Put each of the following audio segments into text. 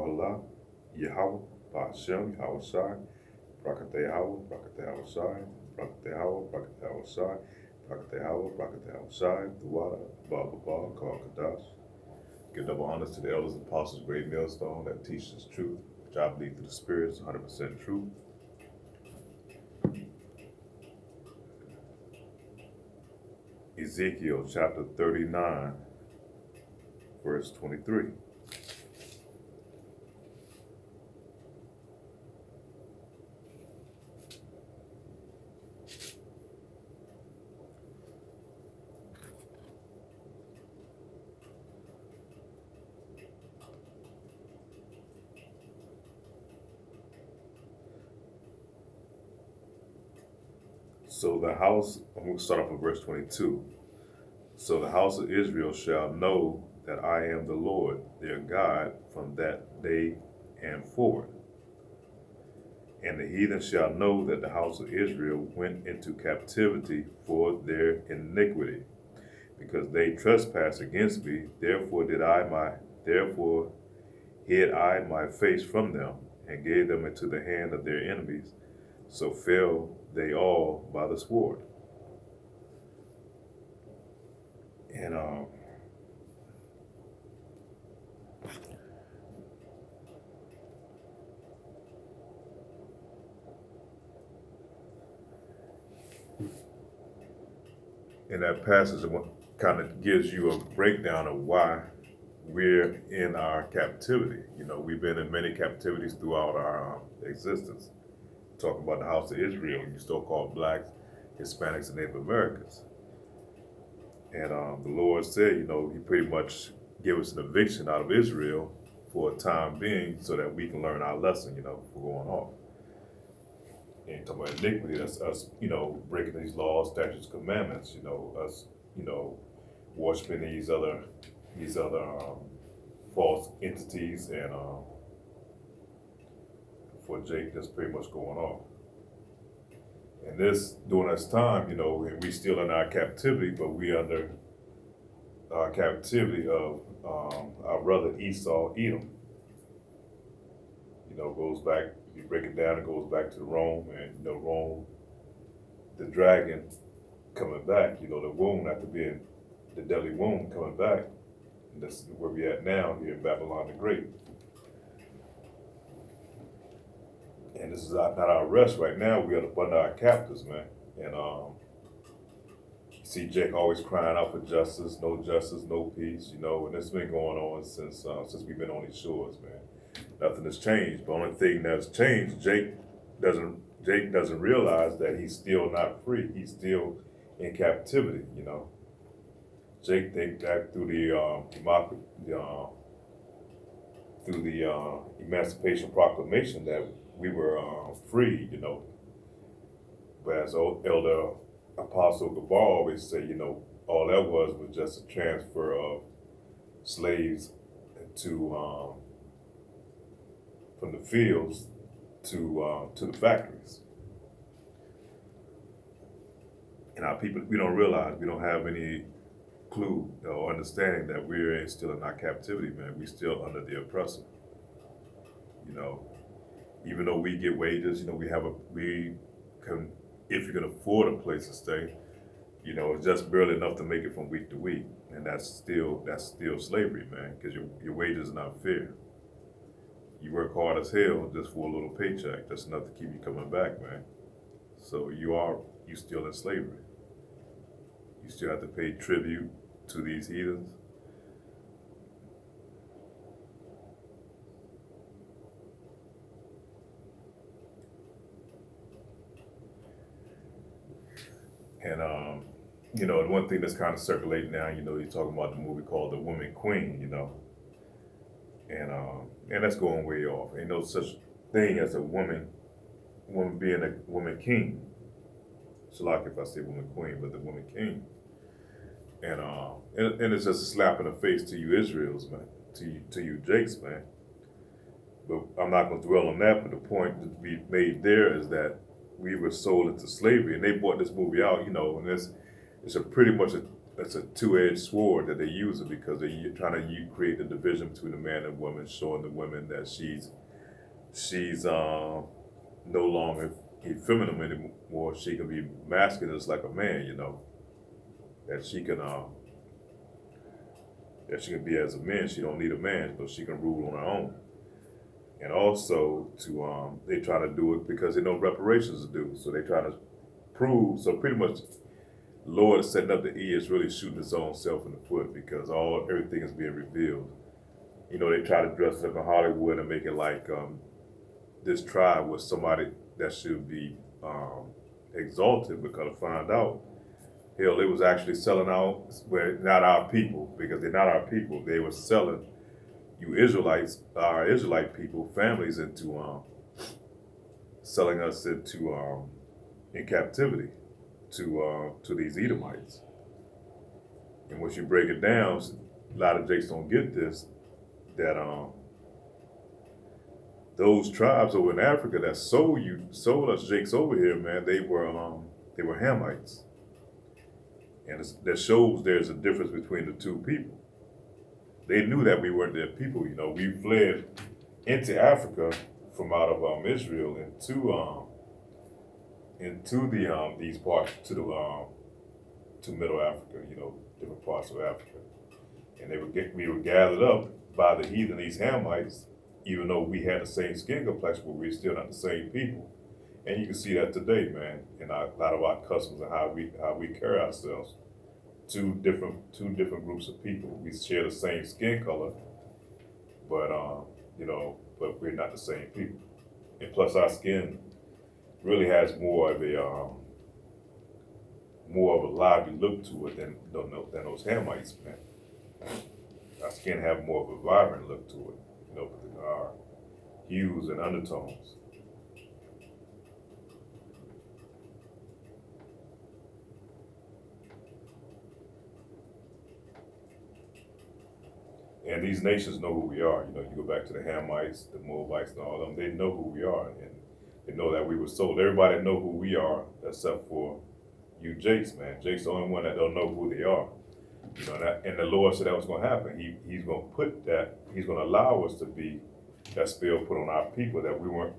Bahala, Yahweh, Bahashem, Yahweh Shai, Brakate Yahweh, Brakate Yahweh Shai, Brakate Yahweh, Brakate Yahweh Shai, Brakate Yahweh, Brakate Yahweh Shai, Duwada, Baba, Kal Kadash. Give double honors to the elders and apostles, great millstone that teaches truth, which I believe through the Spirit is 100% truth. Ezekiel chapter 39, verse 23. So the house, I'm going to start off with verse 22. So the house of Israel shall know that I am the Lord, their God, from that day and forward. And the heathen shall know that the house of Israel went into captivity for their iniquity, because they trespassed against me. Therefore hid I my face from them, and gave them into the hand of their enemies. So fell they all by the sword. And in that passage, it kind of gives you a breakdown of why we're in our captivity. You know, we've been in many captivities throughout our existence. Talk about the house of Israel, you still call blacks, Hispanics, and Native Americans. And the Lord said, you know, He pretty much gave us an eviction out of Israel for a time being, so that we can learn our lesson. You know, for going off. And talking about iniquity, that's us, you know, breaking these laws, statutes, commandments. You know, us, you know, worshiping these other false entities, and for Jake, that's pretty much going on. And this, during this time, you know, and we still in our captivity, but we under our captivity of our brother Esau, Edom. You know, goes back, if you break it down, it goes back to Rome, and, you know, Rome, the dragon coming back, you know, the womb after being the deadly womb coming back. And this is where we at now, here in Babylon the Great. And this is not our rest right now. We are under our captors, man. And you see Jake always crying out for justice, no peace, you know. And it's been going on since we've been on these shores, man. Nothing has changed. The only thing that's changed, Jake doesn't realize that he's still not free. He's still in captivity, you know. Jake think that through the Emancipation Proclamation that we were free, you know. But as Elder Apostle Gabar always say, you know, all that was just a transfer of slaves to from the fields to the factories. And our people, we don't realize, we don't have any clue or understanding that we're still in our captivity, man. We still under the oppressor. You know, even though we get wages, you know, we can, if you can afford a place to stay, you know, it's just barely enough to make it from week to week. And that's still slavery, man, because your wages are not fair. You work hard as hell just for a little paycheck. That's enough to keep you coming back, man. So you still in slavery. You still have to pay tribute to these heathens. And you know, the one thing that's kind of circulating now, you know, you're talking about the movie called The Woman Queen, you know, and that's going way off. Ain't no such thing as a woman being a woman king. So like if I say woman queen, but the woman king. And it's just a slap in the face to you Israel's, man, to you Jake's, man. But I'm not going to dwell on that. But the point to be made there is that we were sold into slavery, and they brought this movie out, you know, and it's a pretty much a it's a two-edged sword that they use it because they're trying to create the division between the man and woman, showing the woman that she's no longer effeminate anymore. She can be masculine just like a man, you know. That she can be as a man. She don't need a man, but she can rule on her own. And also to they try to do it because they know reparations to do. So they try to prove. So pretty much, Lord is setting up the E is really shooting his own self in the foot because everything is being revealed. You know, they try to dress it up in Hollywood and make it like this tribe was somebody that should be exalted, because I find out, hell, they was actually selling out, well, not our people, because they're not our people. They were selling you Israelites, our Israelite people, families into selling us into in captivity to these Edomites. And once you break it down, a lot of jakes don't get this, that those tribes over in Africa that sold us jakes over here, man, they were Hamites. And that shows there's a difference between the two people. They knew that we weren't their people, you know. We fled into Africa from out of Israel into these parts to Middle Africa, you know, different parts of Africa. And we were gathered up by the heathen, these Hamites, even though we had the same skin complexion, but we're still not the same people. And you can see that today, man, in a lot of our customs and how we carry ourselves. Two different groups of people. We share the same skin color, but but we're not the same people. And plus, our skin really has more of a lively look to it than those Hamites, man. Our skin have more of a vibrant look to it, you know, with our hues and undertones. And these nations know who we are. You know, you go back to the Hamites, the Moabites, and all of them. They know who we are, and they know that we were sold. Everybody know who we are, except for you, Jace, man. Jake's the only one that don't know who they are. You know that, and the Lord said that was going to happen. He's going to put that. He's going to allow us to be that spell put on our people, that we weren't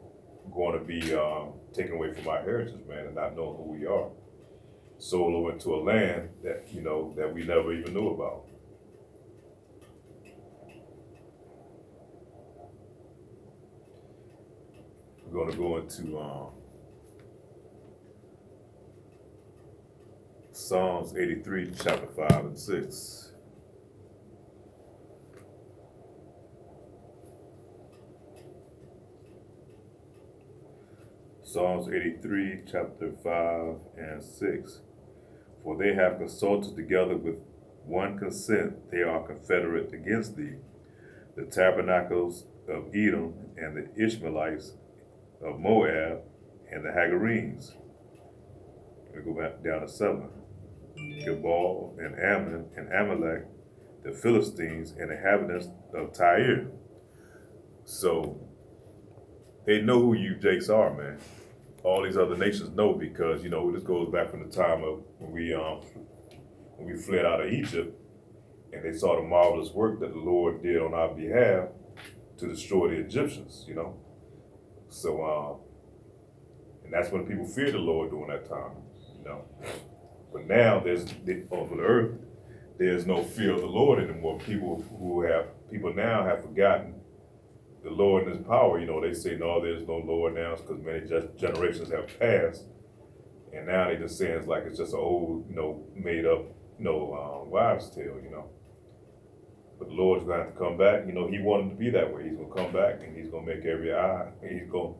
going to be taken away from our heritage, man, and not knowing who we are. Sold over into a land that that we never even knew about. We're going to go into Psalms 83, chapter 5 and 6. Psalms 83, chapter 5 and 6. For they have consulted together with one consent, they are confederate against thee, the tabernacles of Edom and the Ishmaelites of Moab and the Hagarenes. We go back down to 7. Gebal and Ammon and Amalek, the Philistines and the inhabitants of Tyre. So they know who you Jakes are, man. All these other nations know, because this goes back from the time of when we fled out of Egypt, and they saw the marvelous work that the Lord did on our behalf to destroy the Egyptians, you know. So and that's when people feared the Lord during that time, you know. But now over the earth, there's no fear of the Lord anymore. People now have forgotten the Lord and his power. You know, they say, no, there's no Lord now, because many generations have passed. And now they just saying it's just an old, made up, wives' tale, you know. But the Lord's going to have to come back. You know, he wanted to be that way. He's going to come back, and he's going to make every eye. He's going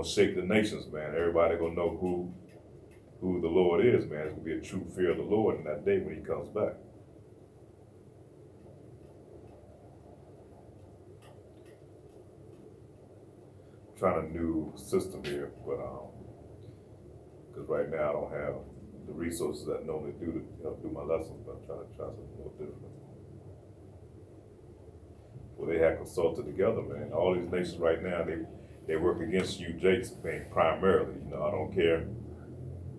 to shake the nations, man. Everybody going to know who the Lord is, man. It's going to be a true fear of the Lord in that day when he comes back. Trying a new system here, but because right now I don't have the resources that I normally do to help do my lessons, but I'm trying to try something a little different. Well, they had consulted together, man. All these nations right now, they work against you, Jakes, man, primarily. You know, I don't care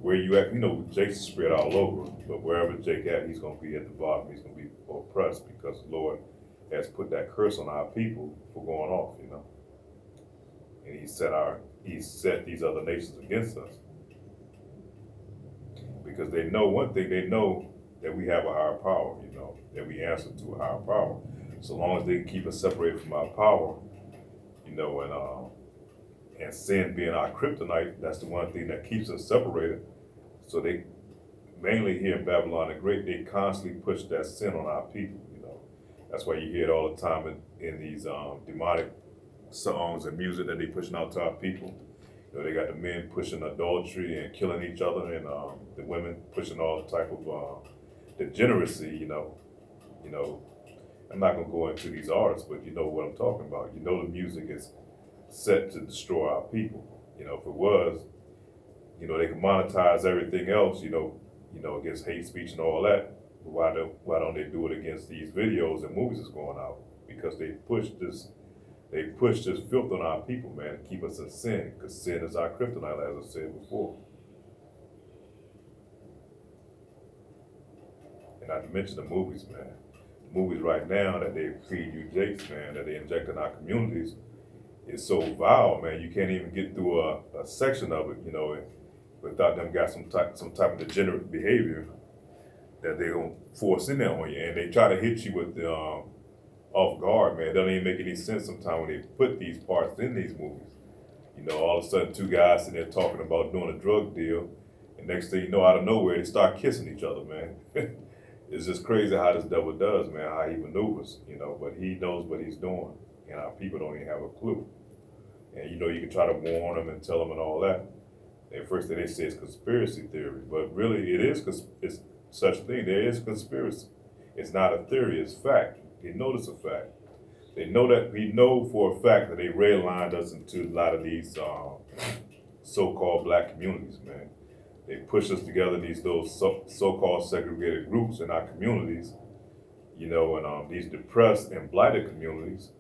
where you at, Jake's spread all over, but wherever Jake at, he's gonna be at the bottom, he's gonna be oppressed because the Lord has put that curse on our people for going off, And he set these other nations against us. Because they know one thing, they know that we have a higher power, that we answer to a higher power. So long as they can keep us separated from our power, and sin being our kryptonite, that's the one thing that keeps us separated. So they, mainly here in Babylon the Great, they constantly push that sin on our people, That's why you hear it all the time in these demonic songs and music that they pushing out to our people. They got the men pushing adultery and killing each other, and the women pushing all type of degeneracy. I'm not gonna go into these artists, but you know what I'm talking about. The music is set to destroy our people. If it was, they can monetize everything else. Against hate speech and all that. Why don't they do it against these videos and movies that's going out? Because they push this filth on our people, man, to keep us in sin, because sin is our kryptonite, as I said before. And not to mention the movies, man. The movies right now that they feed you jakes, man, that they inject in our communities, is so vile, man. You can't even get through a section of it, without them got some type of degenerate behavior that they gonna force in there on you, and they try to hit you with the off guard, man. It doesn't even make any sense sometimes when they put these parts in these movies. All of a sudden two guys sitting there talking about doing a drug deal, and next thing you know, out of nowhere, they start kissing each other, man. It's just crazy how this devil does, man, how he maneuvers, but he knows what he's doing, and our people don't even have a clue. And you can try to warn them and tell them and all that. At first they say it's conspiracy theory, but really it's such thing. There is conspiracy. It's not a theory, it's fact. They know it's a fact. They know that we know for a fact that they redlined us into a lot of these so-called black communities, man. They push us together in those so-called segregated groups in our communities, and these depressed and blighted communities.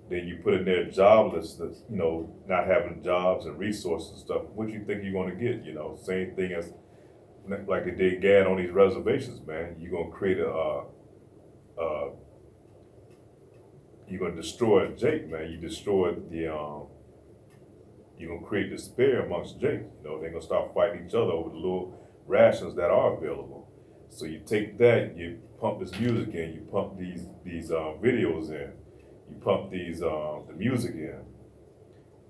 Then you put in there joblessness, not having jobs and resources and stuff. What you think you're going to get? Same thing as like they did GAD on these reservations, man. You're going to create you're going to destroy Jake, man. You destroy you're going to create despair amongst Jake. They're going to start fighting each other over the little rations that are available. So you take that, you pump this music in, you pump these videos in, you pump the music in.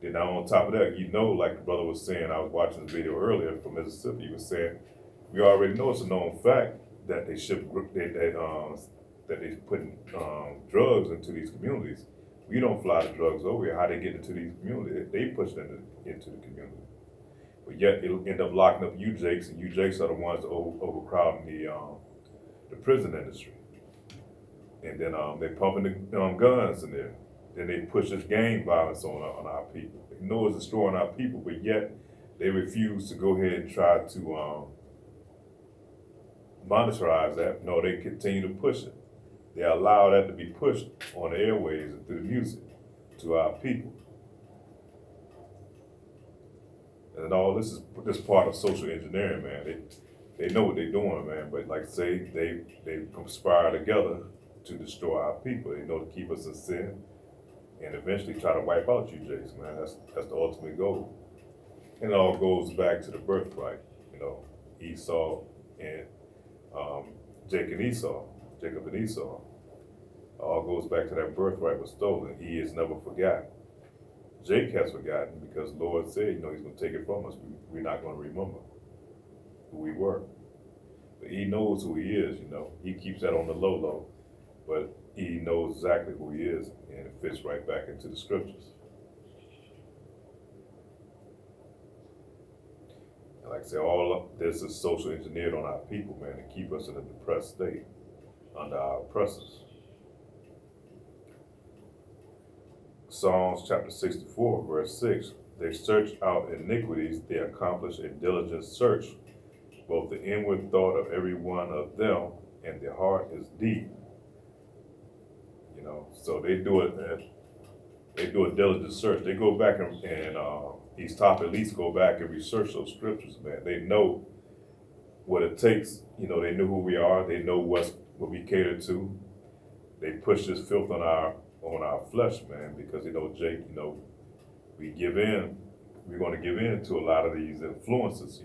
Then now on top of that, like the brother was saying, I was watching this video earlier from Mississippi, he was saying, we already know it's a known fact that they ship, that they putting drugs into these communities. We don't fly the drugs over here. How they get into these communities? They push them into the community. But yet it'll end up locking up you jakes, and you jakes are the ones that overcrowding the prison industry. And then they pumping the guns in there. Then they push this gang violence on our people. They know it's destroying our people, but yet they refuse to go ahead and try to monetize that. No, they continue to push it. They allow that to be pushed on the airways and through the music to our people. And all this is part of social engineering, man. They know what they're doing, man. But like I say, they conspire together to destroy our people. They know to keep us in sin and eventually try to wipe out you, Jason, man. That's the ultimate goal. And it all goes back to the birthright, Esau and Jacob and Esau. All goes back to that birthright was stolen. He is never forgotten. Jake has forgotten because the Lord said, he's going to take it from us. We're not going to remember who we were. But he knows who he is, He keeps that on the low, but he knows exactly who he is, and it fits right back into the scriptures. And like I said, all of this is social engineered on our people, man, to keep us in a depressed state under our oppressors. Psalms chapter 64, verse 6, they search out iniquities, they accomplish a diligent search, both the inward thought of every one of them, and their heart is deep. So they do a diligent search. They go back and these top elites go back and research those scriptures, man. They know what it takes. You know, they know who we are. They know what we cater to. They push this filth on our flesh, man, because Jake, we give in. We're going to give in to a lot of these influences,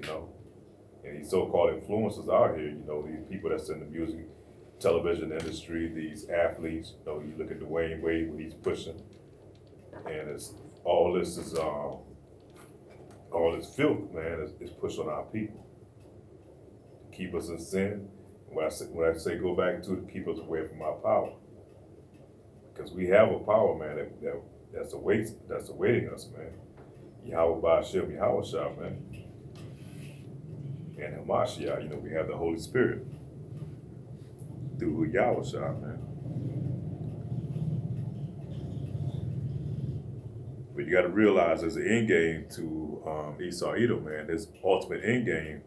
and these so-called influencers out here. These people that's in the music, television industry, these athletes. You look at Dwayne Wade, what he's pushing, and it's all this filth, man, is pushed on our people to keep us in sin. When I say go back to keep us away from our power, because we have a power, man, that's awaiting us, man. Yahweh Ba'ashem Yahweh Shah, man, and Hamashiach. We have the Holy Spirit through Yahweh Shah, man. But you got to realize there's an end game to Esau Edom, man. His ultimate end game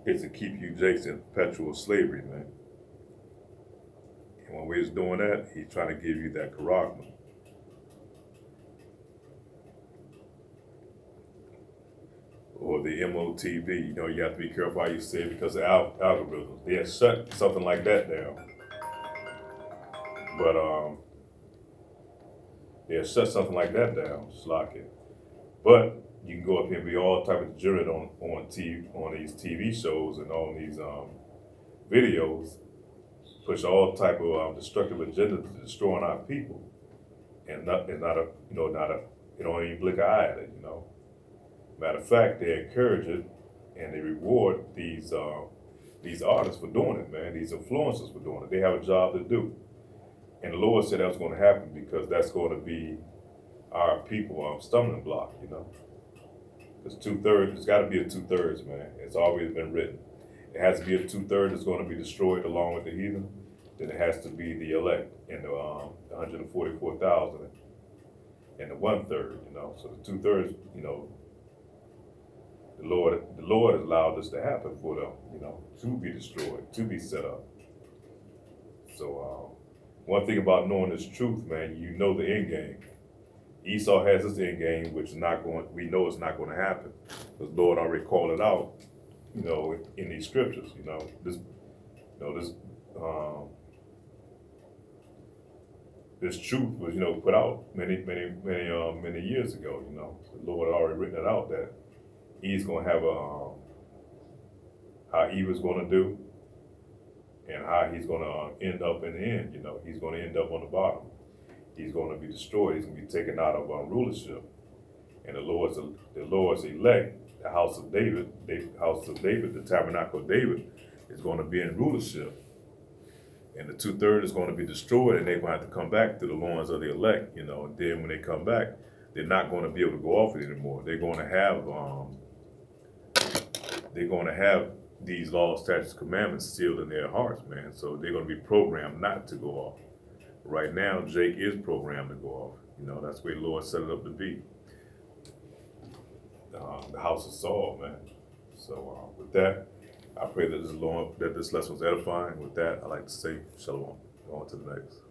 is to keep you Jakes in perpetual slavery, man. And when he's doing that, he's trying to give you that charagma. Or the MOTB, you have to be careful how you say it because of algorithms. They had shut something like that down. But they had shut something like that down, Slack. But you can go up here and be all type of degenerate on these TV shows and on these videos, push all type of destructive agenda to destroying our people, and you don't even blink an eye at it, Matter of fact, they encourage it and they reward these artists for doing it, man. These influencers for doing it. They have a job to do, and the Lord said that was going to happen because that's going to be our people stumbling block, Because 2/3, it's got to be a 2/3, man. It's always been written. It has to be a 2/3 that's going to be destroyed along with the heathen. Then it has to be the elect and the 144,000 and the 1/3, So the 2/3, the Lord has allowed this to happen for them, to be destroyed, to be set up. So one thing about knowing this truth, man, you know the end game. Esau has his end game, which we know it's not going to happen, because the Lord already called it out, in these scriptures. This truth was, put out many years ago. The Lord had already written it out that He's going to have how Eve is going to do, and how he's going to end up in the end. He's going to end up on the bottom. He's going to be destroyed. He's going to be taken out of rulership. And the Lord's elect, the house of David, the tabernacle of David, is going to be in rulership. And the 2/3 is going to be destroyed, and they're going to have to come back to the loins of the elect. And then when they come back, they're not going to be able to go off it anymore. They're going to have these laws, statutes, commandments sealed in their hearts, man. So they're going to be programmed not to go off. Right now, Jake is programmed to go off. That's where the Lord set it up to be. The house of Saul, man. So with that, I pray that this lesson was edifying. With that, I'd like to say shalom. On to the next.